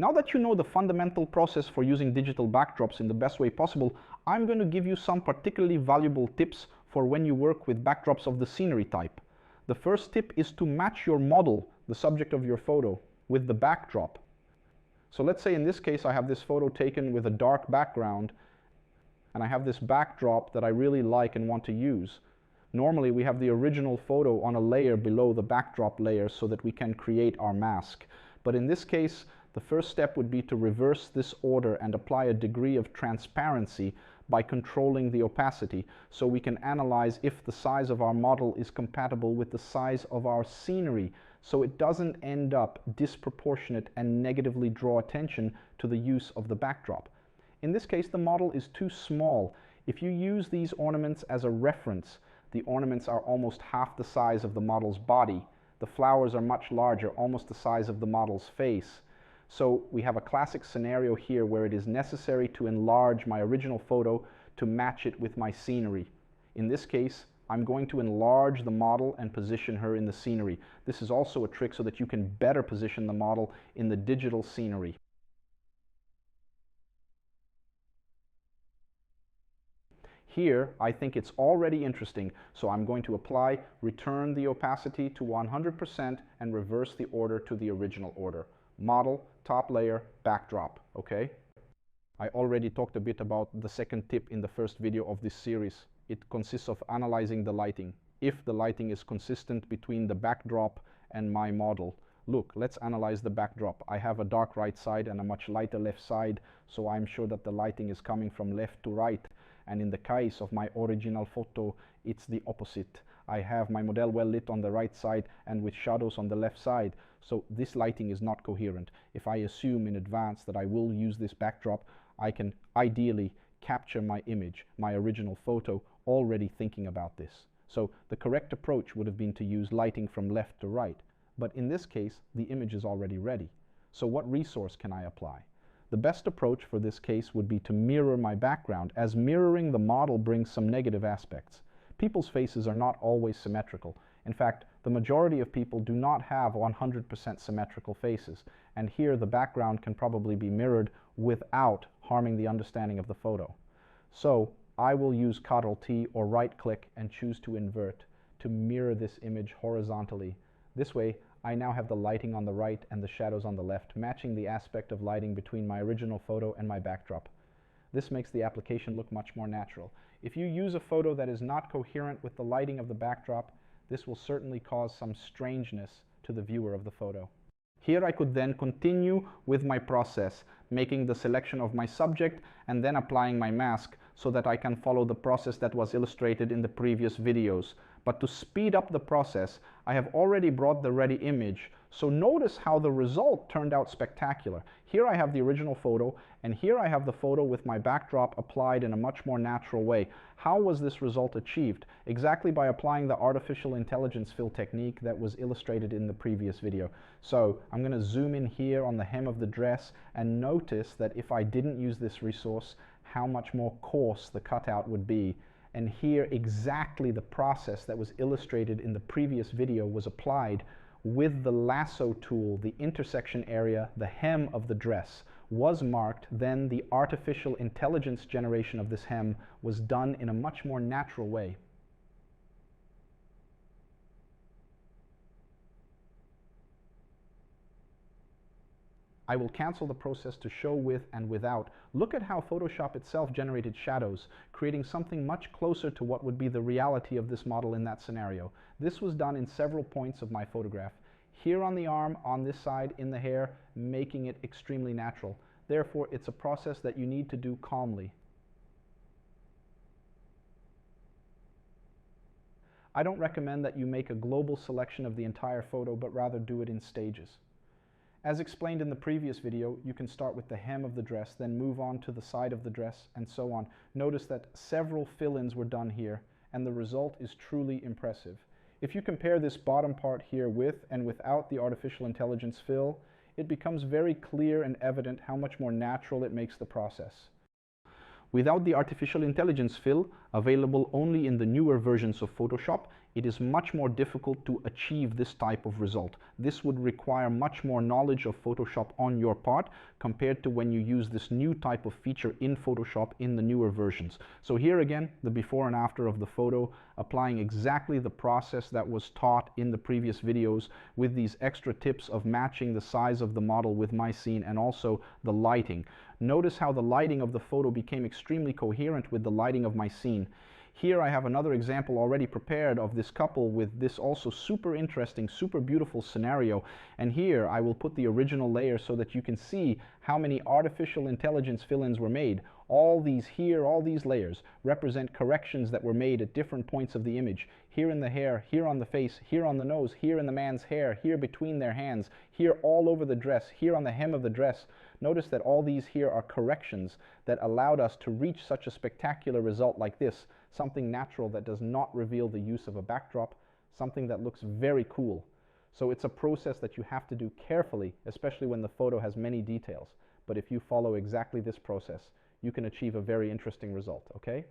Now that you know the fundamental process for using digital backdrops in the best way possible, I'm going to give you some particularly valuable tips for when you work with backdrops of the scenery type. The first tip is to match your model, the subject of your photo, with the backdrop. So let's say in this case I have this photo taken with a dark background, and I have this backdrop that I really like and want to use. Normally we have the original photo on a layer below the backdrop layer so that we can create our mask. But in this case, the first step would be to reverse this order and apply a degree of transparency by controlling the opacity, so we can analyze if the size of our model is compatible with the size of our scenery, so it doesn't end up disproportionate and negatively draw attention to the use of the backdrop. In this case, the model is too small. If you use these ornaments as a reference, the ornaments are almost half the size of the model's body. The flowers are much larger, almost the size of the model's face. So we have a classic scenario here where it is necessary to enlarge my original photo to match it with my scenery. In this case, I'm going to enlarge the model and position her in the scenery. This is also a trick so that you can better position the model in the digital scenery. Here, I think it's already interesting, so I'm going to apply, return the opacity to 100% and reverse the order to the original order. Model, top layer, backdrop, okay? I already talked a bit about the second tip in the first video of this series. It consists of analyzing the lighting. If the lighting is consistent between the backdrop and my model. Look, let's analyze the backdrop. I have a dark right side and a much lighter left side, so I'm sure that the lighting is coming from left to right. And in the case of my original photo, it's the opposite. I have my model well lit on the right side and with shadows on the left side. So this lighting is not coherent. If I assume in advance that I will use this backdrop, I can ideally capture my image, my original photo, already thinking about this. So the correct approach would have been to use lighting from left to right. But in this case, the image is already ready. So what resource can I apply? The best approach for this case would be to mirror my background, as mirroring the model brings some negative aspects. People's faces are not always symmetrical. In fact, the majority of people do not have 100% symmetrical faces, and here the background can probably be mirrored without harming the understanding of the photo. So I will use Ctrl+T or right-click and choose to invert to mirror this image horizontally. This way, I now have the lighting on the right and the shadows on the left, matching the aspect of lighting between my original photo and my backdrop. This makes the application look much more natural. If you use a photo that is not coherent with the lighting of the backdrop, this will certainly cause some strangeness to the viewer of the photo. Here I could then continue with my process, making the selection of my subject and then applying my mask so that I can follow the process that was illustrated in the previous videos. But to speed up the process, I have already brought the ready image. So notice how the result turned out spectacular. Here I have the original photo, and here I have the photo with my backdrop applied in a much more natural way. How was this result achieved? Exactly by applying the artificial intelligence fill technique that was illustrated in the previous video. So I'm going to zoom in here on the hem of the dress and notice that if I didn't use this resource, how much more coarse the cutout would be. And here exactly the process that was illustrated in the previous video was applied with the lasso tool. The intersection area, the hem of the dress, was marked. Then the artificial intelligence generation of this hem was done in a much more natural way. I will cancel the process to show with and without. Look at how Photoshop itself generated shadows, creating something much closer to what would be the reality of this model in that scenario. This was done in several points of my photograph. Here on the arm, on this side, in the hair, making it extremely natural. Therefore, it's a process that you need to do calmly. I don't recommend that you make a global selection of the entire photo, but rather do it in stages. As explained in the previous video, you can start with the hem of the dress, then move on to the side of the dress, and so on. Notice that several fill-ins were done here, and the result is truly impressive. If you compare this bottom part here with and without the artificial intelligence fill, it becomes very clear and evident how much more natural it makes the process. Without the artificial intelligence fill, available only in the newer versions of Photoshop, it is much more difficult to achieve this type of result. This would require much more knowledge of Photoshop on your part compared to when you use this new type of feature in Photoshop in the newer versions. So here again, the before and after of the photo, applying exactly the process that was taught in the previous videos with these extra tips of matching the size of the model with my scene and also the lighting. Notice how the lighting of the photo became extremely coherent with the lighting of my scene. Here I have another example already prepared of this couple with this also super interesting, super beautiful scenario. And here I will put the original layer so that you can see how many artificial intelligence fill-ins were made. All these here, all these layers represent corrections that were made at different points of the image. Here in the hair, here on the face, here on the nose, here in the man's hair, here between their hands, here all over the dress, here on the hem of the dress. Notice that all these here are corrections that allowed us to reach such a spectacular result like this. Something natural that does not reveal the use of a backdrop, something that looks very cool. So it's a process that you have to do carefully, especially when the photo has many details. But if you follow exactly this process, you can achieve a very interesting result, okay?